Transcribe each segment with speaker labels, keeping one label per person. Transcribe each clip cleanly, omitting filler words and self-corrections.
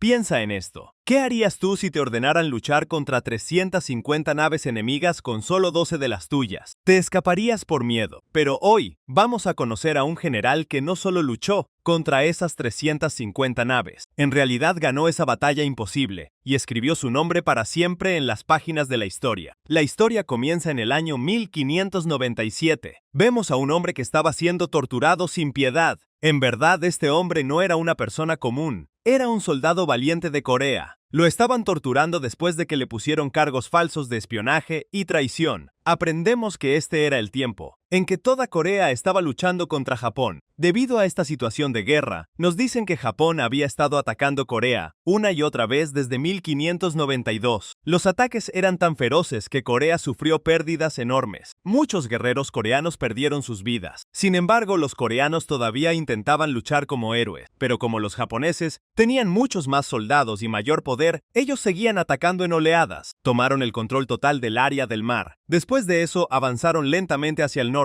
Speaker 1: Piensa en esto. ¿Qué harías tú si te ordenaran luchar contra 350 naves enemigas con solo 12 de las tuyas? Te escaparías por miedo. Pero hoy vamos a conocer a un general que no solo luchó contra esas 350 naves, en realidad ganó esa batalla imposible y escribió su nombre para siempre en las páginas de la historia. La historia comienza en el año 1597. Vemos a un hombre que estaba siendo torturado sin piedad. En verdad, este hombre no era una persona común. Era un soldado valiente de Corea. Lo estaban torturando después de que le pusieron cargos falsos de espionaje y traición. Aprendemos que este era el tiempo en que toda Corea estaba luchando contra Japón. Debido a esta situación de guerra, nos dicen que Japón había estado atacando Corea una y otra vez desde 1592. Los ataques eran tan feroces que Corea sufrió pérdidas enormes. Muchos guerreros coreanos perdieron sus vidas. Sin embargo, los coreanos todavía intentaban luchar como héroes, pero como los japoneses tenían muchos más soldados y mayor poder, ellos seguían atacando en oleadas. Tomaron el control total del área del mar. Después de eso, avanzaron lentamente hacia el norte.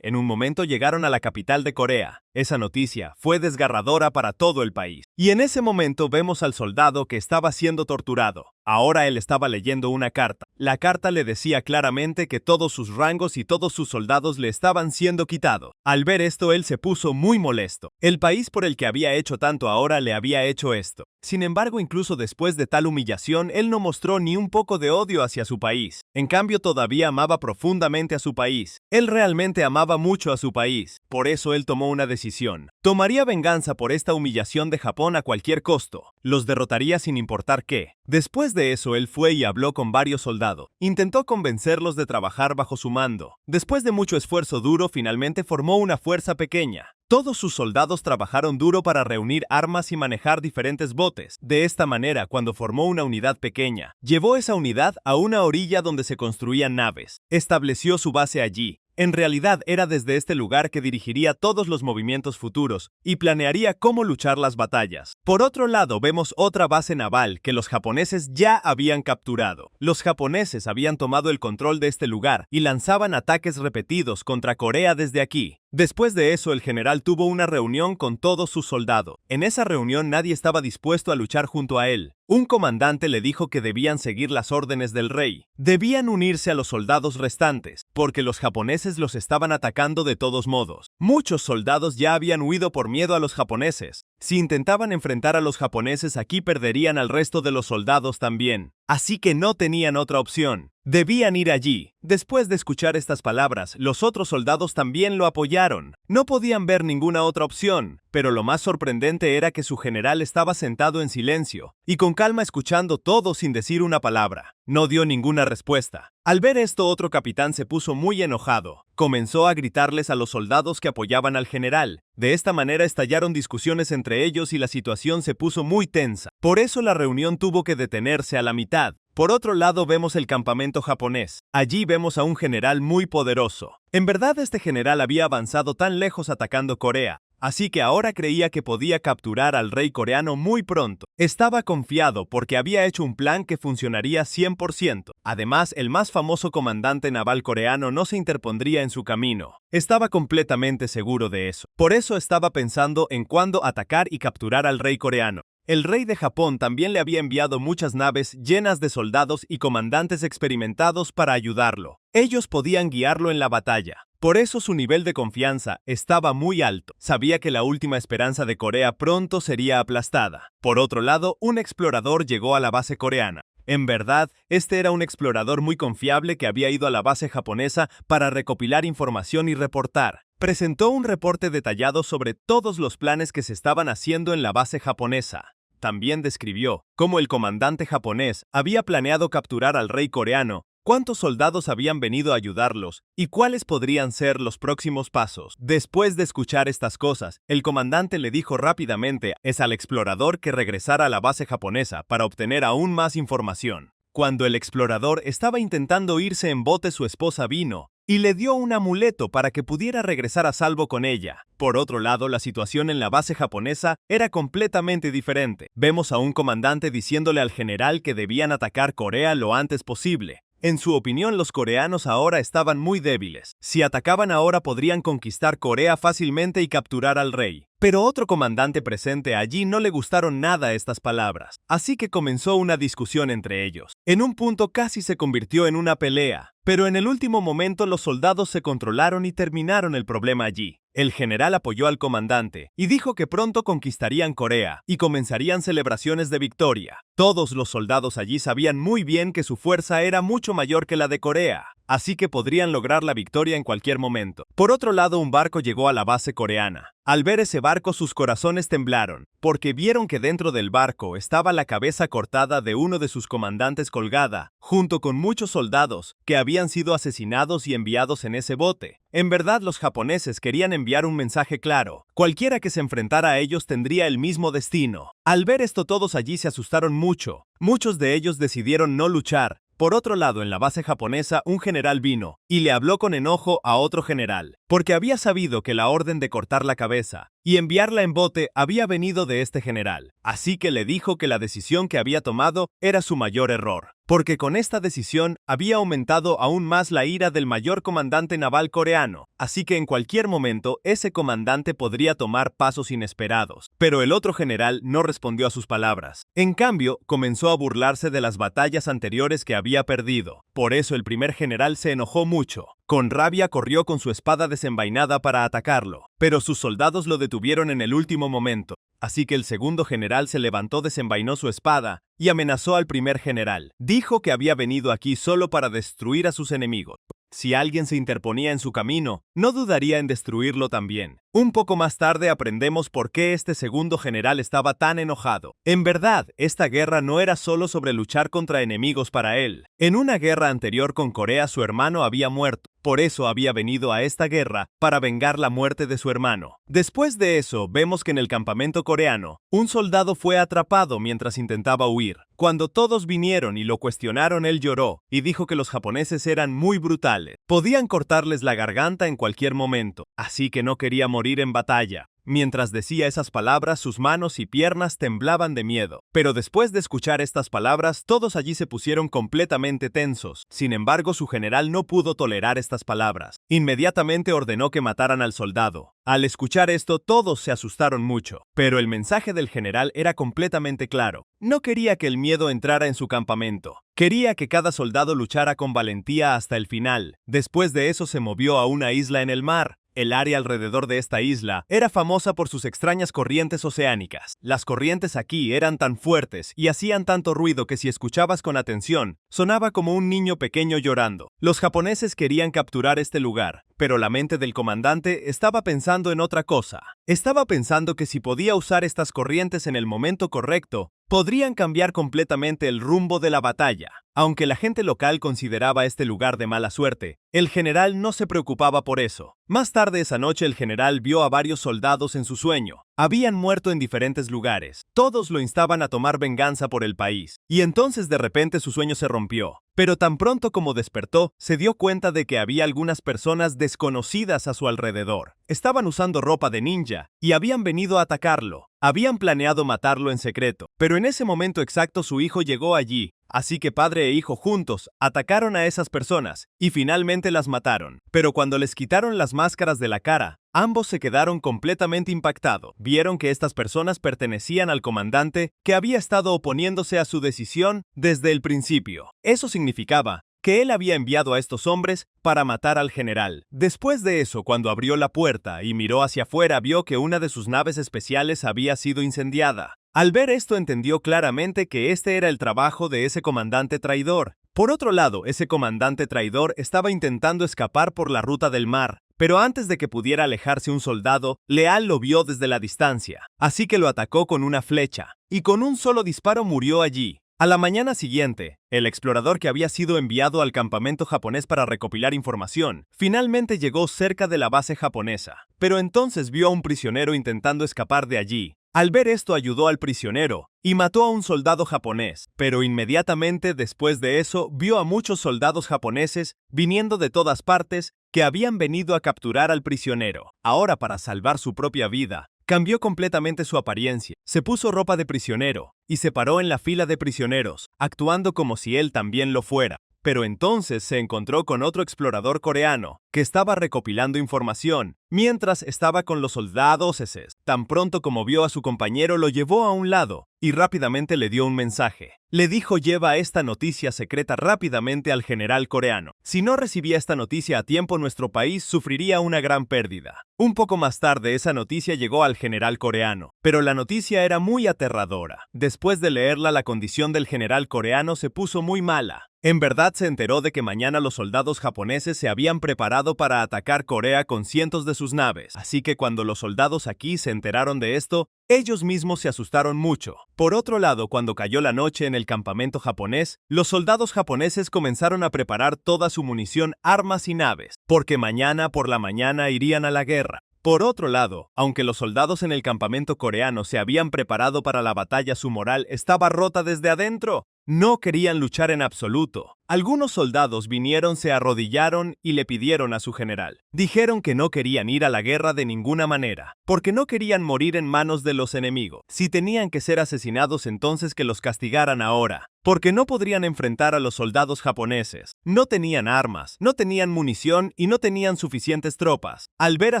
Speaker 1: En un momento llegaron a la capital de Corea. Esa noticia fue desgarradora para todo el país. Y en ese momento vemos al soldado que estaba siendo torturado. Ahora él estaba leyendo una carta. La carta le decía claramente que todos sus rangos y todos sus soldados le estaban siendo quitados. Al ver esto, él se puso muy molesto. El país por el que había hecho tanto ahora le había hecho esto. Sin embargo, incluso después de tal humillación, él no mostró ni un poco de odio hacia su país. En cambio, todavía amaba profundamente a su país. Él realmente amaba mucho a su país. Por eso él tomó una decisión. Tomaría venganza por esta humillación de Japón a cualquier costo. Los derrotaría sin importar qué. Después de eso, él fue y habló con varios soldados. Intentó convencerlos de trabajar bajo su mando. Después de mucho esfuerzo duro, finalmente formó una fuerza pequeña. Todos sus soldados trabajaron duro para reunir armas y manejar diferentes botes. De esta manera, cuando formó una unidad pequeña, llevó esa unidad a una orilla donde se construían naves. Estableció su base allí. En realidad era desde este lugar que dirigiría todos los movimientos futuros y planearía cómo luchar las batallas. Por otro lado, vemos otra base naval que los japoneses ya habían capturado. Los japoneses habían tomado el control de este lugar y lanzaban ataques repetidos contra Corea desde aquí. Después de eso, el general tuvo una reunión con todos sus soldados. En esa reunión nadie estaba dispuesto a luchar junto a él. Un comandante le dijo que debían seguir las órdenes del rey. Debían unirse a los soldados restantes, porque los japoneses los estaban atacando de todos modos. Muchos soldados ya habían huido por miedo a los japoneses. Si intentaban enfrentar a los japoneses aquí perderían al resto de los soldados también. Así que no tenían otra opción. Debían ir allí. Después de escuchar estas palabras, los otros soldados también lo apoyaron. No podían ver ninguna otra opción, pero lo más sorprendente era que su general estaba sentado en silencio y con calma escuchando todo sin decir una palabra. No dio ninguna respuesta. Al ver esto, otro capitán se puso muy enojado. Comenzó a gritarles a los soldados que apoyaban al general. De esta manera estallaron discusiones entre ellos y la situación se puso muy tensa. Por eso la reunión tuvo que detenerse a la mitad. Por otro lado vemos el campamento japonés. Allí vemos a un general muy poderoso. En verdad este general había avanzado tan lejos atacando Corea, así que ahora creía que podía capturar al rey coreano muy pronto. Estaba confiado porque había hecho un plan que funcionaría 100%. Además, el más famoso comandante naval coreano no se interpondría en su camino. Estaba completamente seguro de eso. Por eso estaba pensando en cuándo atacar y capturar al rey coreano. El rey de Japón también le había enviado muchas naves llenas de soldados y comandantes experimentados para ayudarlo. Ellos podían guiarlo en la batalla. Por eso su nivel de confianza estaba muy alto. Sabía que la última esperanza de Corea pronto sería aplastada. Por otro lado, un explorador llegó a la base coreana. En verdad, este era un explorador muy confiable que había ido a la base japonesa para recopilar información y reportar. Presentó un reporte detallado sobre todos los planes que se estaban haciendo en la base japonesa. También describió cómo el comandante japonés había planeado capturar al rey coreano, cuántos soldados habían venido a ayudarlos y cuáles podrían ser los próximos pasos. Después de escuchar estas cosas, el comandante le dijo rápidamente al explorador que regresara a la base japonesa para obtener aún más información. Cuando el explorador estaba intentando irse en bote, su esposa vino y le dio un amuleto para que pudiera regresar a salvo con ella. Por otro lado, la situación en la base japonesa era completamente diferente. Vemos a un comandante diciéndole al general que debían atacar Corea lo antes posible. En su opinión, los coreanos ahora estaban muy débiles. Si atacaban ahora podrían conquistar Corea fácilmente y capturar al rey. Pero otro comandante presente allí no le gustaron nada estas palabras, así que comenzó una discusión entre ellos. En un punto casi se convirtió en una pelea, pero en el último momento los soldados se controlaron y terminaron el problema allí. El general apoyó al comandante y dijo que pronto conquistarían Corea y comenzarían celebraciones de victoria. Todos los soldados allí sabían muy bien que su fuerza era mucho mayor que la de Corea, así que podrían lograr la victoria en cualquier momento. Por otro lado, un barco llegó a la base coreana. Al ver ese barco, sus corazones temblaron, porque vieron que dentro del barco estaba la cabeza cortada de uno de sus comandantes colgada, junto con muchos soldados que habían sido asesinados y enviados en ese bote. En verdad, los japoneses querían enviar un mensaje claro. Cualquiera que se enfrentara a ellos tendría el mismo destino. Al ver esto, todos allí se asustaron mucho. Muchos de ellos decidieron no luchar. Por otro lado, en la base japonesa, un general vino y le habló con enojo a otro general, porque había sabido que la orden de cortar la cabeza y enviarla en bote había venido de este general. Así que le dijo que la decisión que había tomado era su mayor error, porque con esta decisión había aumentado aún más la ira del mayor comandante naval coreano, así que en cualquier momento ese comandante podría tomar pasos inesperados. Pero el otro general no respondió a sus palabras. En cambio, comenzó a burlarse de las batallas anteriores que había perdido. Por eso el primer general se enojó mucho. Con rabia corrió con su espada desenvainada para atacarlo, pero sus soldados lo detuvieron en el último momento. Así que el segundo general se levantó, desenvainó su espada y amenazó al primer general. Dijo que había venido aquí solo para destruir a sus enemigos. Si alguien se interponía en su camino, no dudaría en destruirlo también. Un poco más tarde aprendemos por qué este segundo general estaba tan enojado. En verdad, esta guerra no era solo sobre luchar contra enemigos para él. En una guerra anterior con Corea, su hermano había muerto. Por eso había venido a esta guerra para vengar la muerte de su hermano. Después de eso, vemos que en el campamento coreano, un soldado fue atrapado mientras intentaba huir. Cuando todos vinieron y lo cuestionaron, él lloró y dijo que los japoneses eran muy brutales. Podían cortarles la garganta en cualquier momento, así que no quería morir en batalla. Mientras decía esas palabras, sus manos y piernas temblaban de miedo. Pero después de escuchar estas palabras, todos allí se pusieron completamente tensos. Sin embargo, su general no pudo tolerar estas palabras. Inmediatamente ordenó que mataran al soldado. Al escuchar esto, todos se asustaron mucho. Pero el mensaje del general era completamente claro. No quería que el miedo entrara en su campamento. Quería que cada soldado luchara con valentía hasta el final. Después de eso se movió a una isla en el mar. El área alrededor de esta isla era famosa por sus extrañas corrientes oceánicas. Las corrientes aquí eran tan fuertes y hacían tanto ruido que si escuchabas con atención, sonaba como un niño pequeño llorando. Los japoneses querían capturar este lugar, pero la mente del comandante estaba pensando en otra cosa. Estaba pensando que si podía usar estas corrientes en el momento correcto, podrían cambiar completamente el rumbo de la batalla. Aunque la gente local consideraba este lugar de mala suerte, el general no se preocupaba por eso. Más tarde esa noche el general vio a varios soldados en su sueño. Habían muerto en diferentes lugares. Todos lo instaban a tomar venganza por el país. Y entonces de repente su sueño se rompió. Pero tan pronto como despertó, se dio cuenta de que había algunas personas desconocidas a su alrededor. Estaban usando ropa de ninja y habían venido a atacarlo. Habían planeado matarlo en secreto. Pero en ese momento exacto su hijo llegó allí. Así que padre e hijo juntos atacaron a esas personas y finalmente las mataron. Pero cuando les quitaron las máscaras de la cara, ambos se quedaron completamente impactados. Vieron que estas personas pertenecían al comandante que había estado oponiéndose a su decisión desde el principio. Eso significaba que él había enviado a estos hombres para matar al general. Después de eso, cuando abrió la puerta y miró hacia afuera, vio que una de sus naves especiales había sido incendiada. Al ver esto, entendió claramente que este era el trabajo de ese comandante traidor. Por otro lado, ese comandante traidor estaba intentando escapar por la ruta del mar, pero antes de que pudiera alejarse un soldado, leal lo vio desde la distancia, así que lo atacó con una flecha, y con un solo disparo murió allí. A la mañana siguiente, el explorador que había sido enviado al campamento japonés para recopilar información, finalmente llegó cerca de la base japonesa, pero entonces vio a un prisionero intentando escapar de allí. Al ver esto ayudó al prisionero y mató a un soldado japonés, pero inmediatamente después de eso vio a muchos soldados japoneses viniendo de todas partes que habían venido a capturar al prisionero. Ahora, para salvar su propia vida, cambió completamente su apariencia, se puso ropa de prisionero y se paró en la fila de prisioneros, actuando como si él también lo fuera. Pero entonces se encontró con otro explorador coreano que estaba recopilando información mientras estaba con los soldados. Tan pronto como vio a su compañero, lo llevó a un lado y rápidamente le dio un mensaje. Le dijo: lleva esta noticia secreta rápidamente al general coreano. Si no recibía esta noticia a tiempo, nuestro país sufriría una gran pérdida. Un poco más tarde, esa noticia llegó al general coreano, pero la noticia era muy aterradora. Después de leerla, la condición del general coreano se puso muy mala. En verdad se enteró de que mañana los soldados japoneses se habían preparado para atacar Corea con cientos de sus naves, así que cuando los soldados aquí se enteraron de esto, ellos mismos se asustaron mucho. Por otro lado, cuando cayó la noche en el campamento japonés, los soldados japoneses comenzaron a preparar toda su munición, armas y naves, porque mañana por la mañana irían a la guerra. Por otro lado, aunque los soldados en el campamento coreano se habían preparado para la batalla, su moral estaba rota desde adentro. No querían luchar en absoluto. Algunos soldados vinieron, se arrodillaron y le pidieron a su general. Dijeron que no querían ir a la guerra de ninguna manera, porque no querían morir en manos de los enemigos. Si tenían que ser asesinados, entonces que los castigaran ahora, porque no podrían enfrentar a los soldados japoneses. No tenían armas, no tenían munición y no tenían suficientes tropas. Al ver a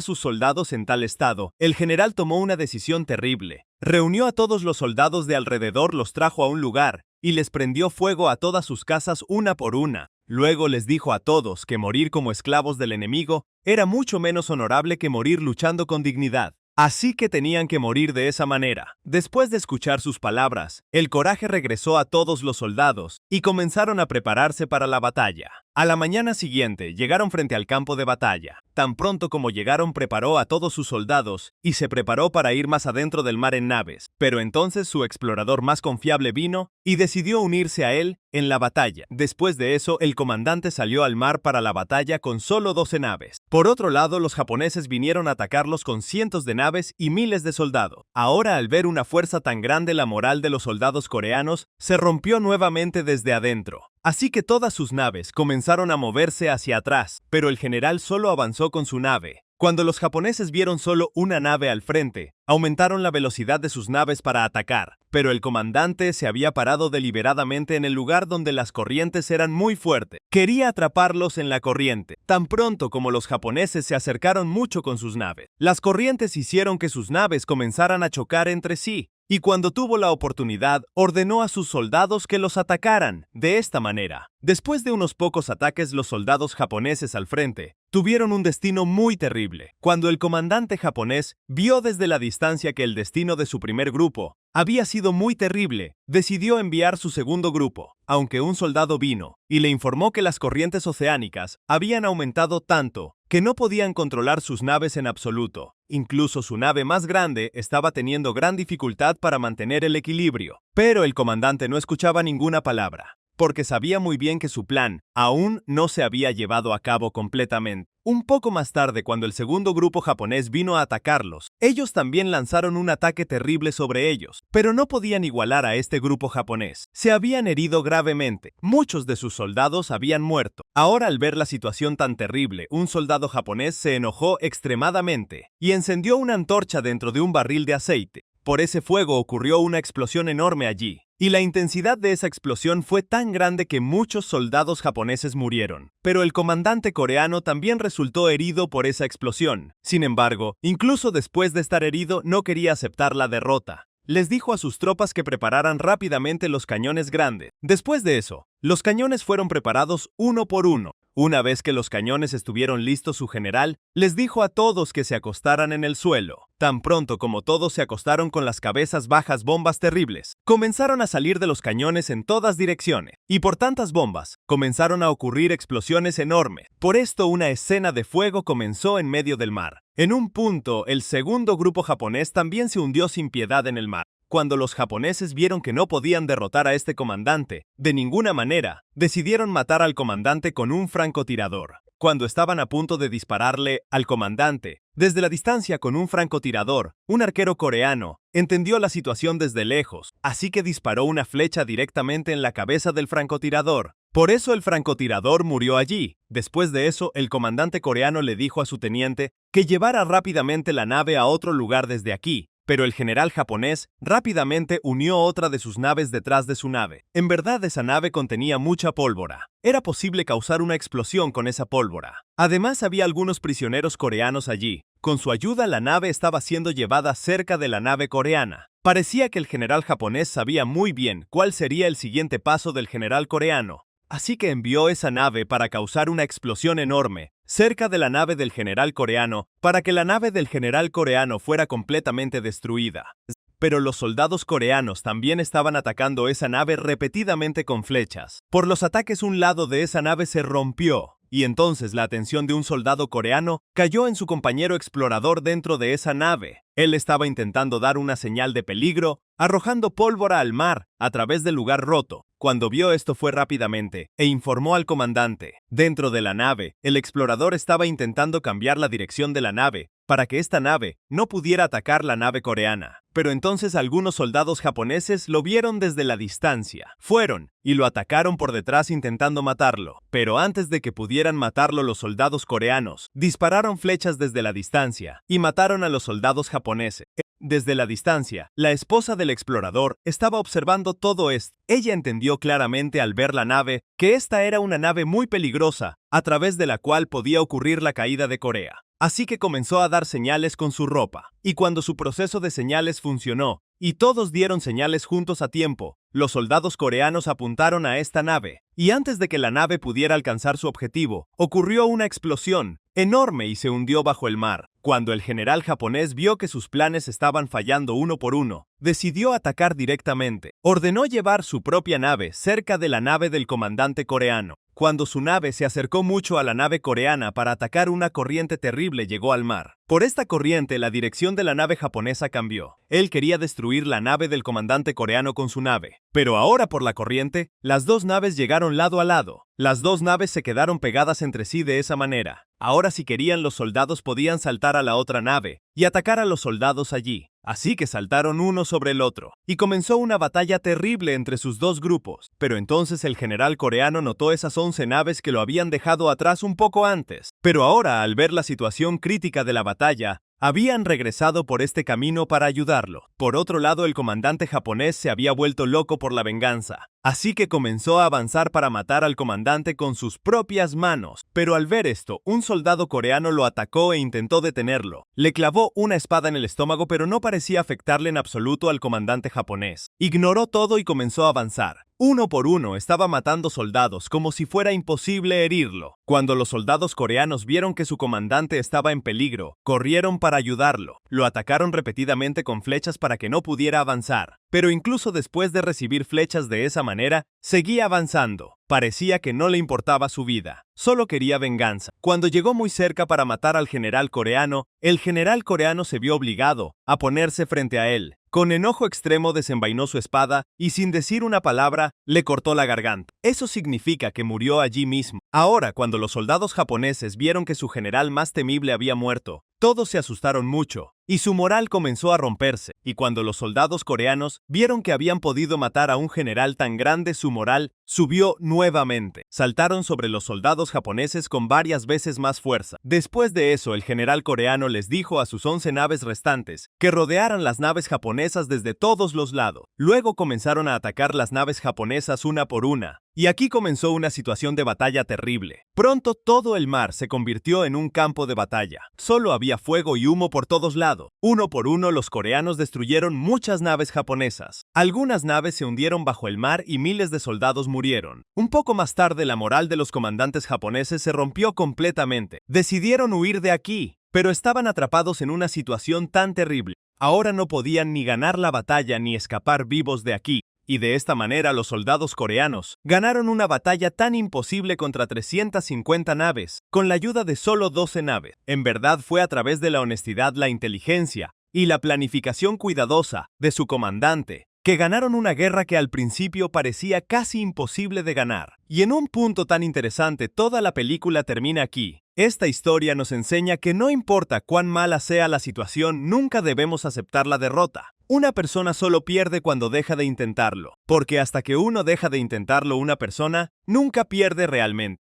Speaker 1: sus soldados en tal estado, el general tomó una decisión terrible. Reunió a todos los soldados de alrededor, los trajo a un lugar y les prendió fuego a todas sus casas una por una. Luego les dijo a todos que morir como esclavos del enemigo era mucho menos honorable que morir luchando con dignidad. Así que tenían que morir de esa manera. Después de escuchar sus palabras, el coraje regresó a todos los soldados y comenzaron a prepararse para la batalla. A la mañana siguiente llegaron frente al campo de batalla. Tan pronto como llegaron, preparó a todos sus soldados y se preparó para ir más adentro del mar en naves. Pero entonces su explorador más confiable vino y decidió unirse a él en la batalla. Después de eso, el comandante salió al mar para la batalla con solo 12 naves. Por otro lado, los japoneses vinieron a atacarlos con cientos de naves y miles de soldados. Ahora, al ver una fuerza tan grande, la moral de los soldados coreanos se rompió nuevamente desde adentro. Así que todas sus naves comenzaron a moverse hacia atrás, pero el general solo avanzó con su nave. Cuando los japoneses vieron solo una nave al frente, aumentaron la velocidad de sus naves para atacar, pero el comandante se había parado deliberadamente en el lugar donde las corrientes eran muy fuertes. Quería atraparlos en la corriente. Tan pronto como los japoneses se acercaron mucho con sus naves, las corrientes hicieron que sus naves comenzaran a chocar entre sí. Y cuando tuvo la oportunidad, ordenó a sus soldados que los atacaran de esta manera. Después de unos pocos ataques, los soldados japoneses al frente tuvieron un destino muy terrible. Cuando el comandante japonés vio desde la distancia que el destino de su primer grupo había sido muy terrible, decidió enviar su segundo grupo, aunque un soldado vino y le informó que las corrientes oceánicas habían aumentado tanto que no podían controlar sus naves en absoluto. Incluso su nave más grande estaba teniendo gran dificultad para mantener el equilibrio. Pero el comandante no escuchaba ninguna palabra, porque sabía muy bien que su plan aún no se había llevado a cabo completamente. Un poco más tarde, cuando el segundo grupo japonés vino a atacarlos, ellos también lanzaron un ataque terrible sobre ellos, pero no podían igualar a este grupo japonés. Se habían herido gravemente. Muchos de sus soldados habían muerto. Ahora, al ver la situación tan terrible, un soldado japonés se enojó extremadamente y encendió una antorcha dentro de un barril de aceite. Por ese fuego ocurrió una explosión enorme allí, y la intensidad de esa explosión fue tan grande que muchos soldados japoneses murieron. Pero el comandante coreano también resultó herido por esa explosión. Sin embargo, incluso después de estar herido, no quería aceptar la derrota. Les dijo a sus tropas que prepararan rápidamente los cañones grandes. Después de eso, los cañones fueron preparados uno por uno. Una vez que los cañones estuvieron listos, su general les dijo a todos que se acostaran en el suelo. Tan pronto como todos se acostaron con las cabezas bajas, bombas terribles comenzaron a salir de los cañones en todas direcciones, y por tantas bombas comenzaron a ocurrir explosiones enormes. Por esto, una escena de fuego comenzó en medio del mar. En un punto, el segundo grupo japonés también se hundió sin piedad en el mar. Cuando los japoneses vieron que no podían derrotar a este comandante de ninguna manera, decidieron matar al comandante con un francotirador. Cuando estaban a punto de dispararle al comandante, desde la distancia con un francotirador, un arquero coreano entendió la situación desde lejos, así que disparó una flecha directamente en la cabeza del francotirador. Por eso el francotirador murió allí. Después de eso, el comandante coreano le dijo a su teniente que llevara rápidamente la nave a otro lugar desde aquí, pero el general japonés rápidamente unió otra de sus naves detrás de su nave. En verdad, esa nave contenía mucha pólvora. Era posible causar una explosión con esa pólvora. Además, había algunos prisioneros coreanos allí. Con su ayuda, la nave estaba siendo llevada cerca de la nave coreana. Parecía que el general japonés sabía muy bien cuál sería el siguiente paso del general coreano. Así que envió esa nave para causar una explosión enorme cerca de la nave del general coreano para que la nave del general coreano fuera completamente destruida. Pero los soldados coreanos también estaban atacando esa nave repetidamente con flechas. Por los ataques, un lado de esa nave se rompió, y entonces la atención de un soldado coreano cayó en su compañero explorador dentro de esa nave. Él estaba intentando dar una señal de peligro, arrojando pólvora al mar a través del lugar roto. Cuando vio esto, fue rápidamente e informó al comandante. Dentro de la nave, el explorador estaba intentando cambiar la dirección de la nave para que esta nave no pudiera atacar la nave coreana. Pero entonces algunos soldados japoneses lo vieron desde la distancia. Fueron y lo atacaron por detrás intentando matarlo. Pero antes de que pudieran matarlo, los soldados coreanos dispararon flechas desde la distancia y mataron a los soldados japoneses. Desde la distancia, la esposa del explorador estaba observando todo esto. Ella entendió claramente al ver la nave que esta era una nave muy peligrosa, a través de la cual podía ocurrir la caída de Corea. Así que comenzó a dar señales con su ropa. Y cuando su proceso de señales funcionó, y todos dieron señales juntos a tiempo, los soldados coreanos apuntaron a esta nave. Y antes de que la nave pudiera alcanzar su objetivo, ocurrió una explosión enorme y se hundió bajo el mar. Cuando el general japonés vio que sus planes estaban fallando uno por uno, decidió atacar directamente. Ordenó llevar su propia nave cerca de la nave del comandante coreano. Cuando su nave se acercó mucho a la nave coreana para atacar, una corriente terrible llegó al mar. Por esta corriente, la dirección de la nave japonesa cambió. Él quería destruir la nave del comandante coreano con su nave. Pero ahora, por la corriente, las dos naves llegaron lado a lado. Las dos naves se quedaron pegadas entre sí de esa manera. Ahora, si querían, los soldados podían saltar a la otra nave y atacar a los soldados allí. Así que saltaron uno sobre el otro, y comenzó una batalla terrible entre sus dos grupos. Pero entonces el general coreano notó esas 11 naves que lo habían dejado atrás un poco antes. Pero ahora, al ver la situación crítica de la batalla, habían regresado por este camino para ayudarlo. Por otro lado, el comandante japonés se había vuelto loco por la venganza. Así que comenzó a avanzar para matar al comandante con sus propias manos. Pero al ver esto, un soldado coreano lo atacó e intentó detenerlo. Le clavó una espada en el estómago, pero no parecía afectarle en absoluto al comandante japonés. Ignoró todo y comenzó a avanzar. Uno por uno estaba matando soldados como si fuera imposible herirlo. Cuando los soldados coreanos vieron que su comandante estaba en peligro, corrieron para ayudarlo. Lo atacaron repetidamente con flechas para que no pudiera avanzar. Pero incluso después de recibir flechas de esa manera, seguía avanzando. Parecía que no le importaba su vida, solo quería venganza. Cuando llegó muy cerca para matar al general coreano, el general coreano se vio obligado a ponerse frente a él. Con enojo extremo desenvainó su espada y, sin decir una palabra, le cortó la garganta. Eso significa que murió allí mismo. Ahora, cuando los soldados japoneses vieron que su general más temible había muerto, todos se asustaron mucho, y su moral comenzó a romperse. Y cuando los soldados coreanos vieron que habían podido matar a un general tan grande, su moral subió nuevamente. Saltaron sobre los soldados japoneses con varias veces más fuerza. Después de eso, el general coreano les dijo a sus 11 naves restantes que rodearan las naves japonesas desde todos los lados. Luego comenzaron a atacar las naves japonesas una por una. Y aquí comenzó una situación de batalla terrible. Pronto todo el mar se convirtió en un campo de batalla. Solo había fuego y humo por todos lados. Uno por uno, los coreanos destruyeron muchas naves japonesas. Algunas naves se hundieron bajo el mar y miles de soldados murieron. Un poco más tarde, la moral de los comandantes japoneses se rompió completamente. Decidieron huir de aquí, pero estaban atrapados en una situación tan terrible. Ahora no podían ni ganar la batalla ni escapar vivos de aquí. Y de esta manera los soldados coreanos ganaron una batalla tan imposible contra 350 naves, con la ayuda de solo 12 naves. En verdad fue a través de la honestidad, la inteligencia y la planificación cuidadosa de su comandante que ganaron una guerra que al principio parecía casi imposible de ganar. Y en un punto tan interesante, toda la película termina aquí. Esta historia nos enseña que no importa cuán mala sea la situación, nunca debemos aceptar la derrota. Una persona solo pierde cuando deja de intentarlo, porque hasta que uno deja de intentarlo, una persona nunca pierde realmente.